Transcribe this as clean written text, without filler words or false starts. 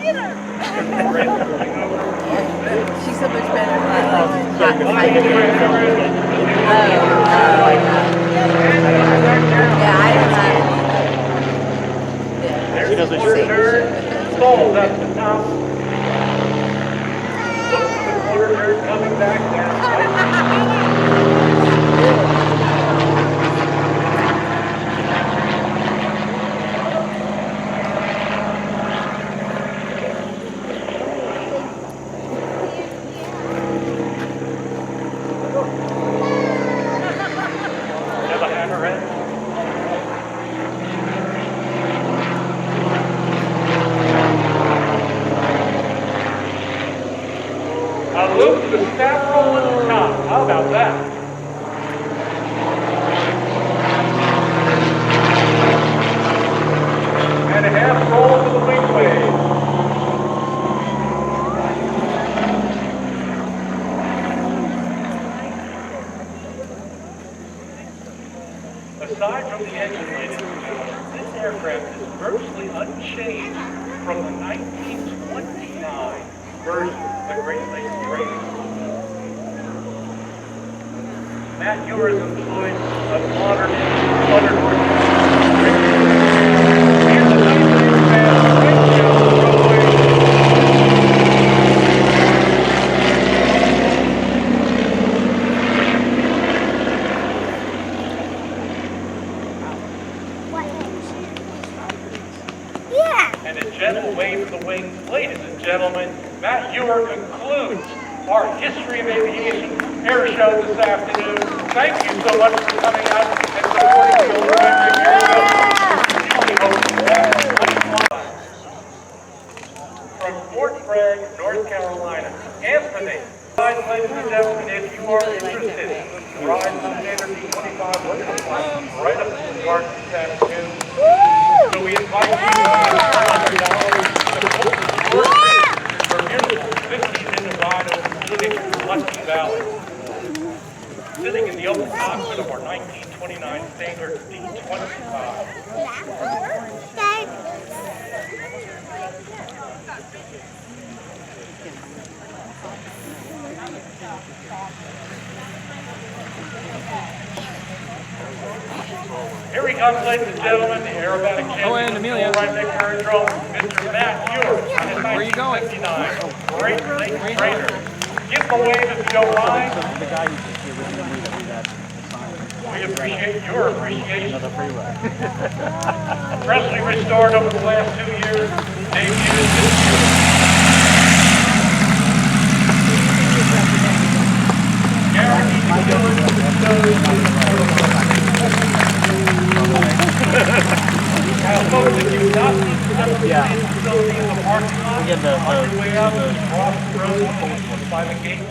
She's so much better at hiking. Yeah, I don't have any. Yeah, she doesn't shoot. Falls up the top. Look for the quarter turn coming back there. A loop to the staff roll at the top. How about that? And a half roll to the wing wave. Aside from the engine, ladies and gentlemen, this aircraft is virtually unchanged from the 1929 version of the Great Lakes Train. Matt Heuer has employed a modern and the nice aircraft right down the runway. And a gentle wave to the wings. Ladies and gentlemen, Matt Heuer concludes our History of Aviation air show this afternoon. Thank you so much for coming out and supporting the Old Rhinebeck Aerodrome. From Fort Bragg, North Carolina, Anthony. Ladies and gentlemen, if you are interested in riding the standard B-25, we're going to fly right up to the park this afternoon. So we invite you to for beautiful 15-minute ride over scenic Lucky Valley. Sitting in the open cockpit of our 1929 standard D-25. Here he comes, ladies and gentlemen, the aerobatic champion of the Old Rhinebeck Aerodrome, Mr. Matt Heuer, on his 1959 Great Lakes Trainer. Give him a wave if you don't mind. The guy who's just the original leader that we had assigned. We appreciate your appreciation. Another freeway. Freshly restored over the last 2 years, debuted this year. Guaranteed to kill it. Now, folks, if you've not seen the facility in the parking lot, on your way out, cross the road by the gate.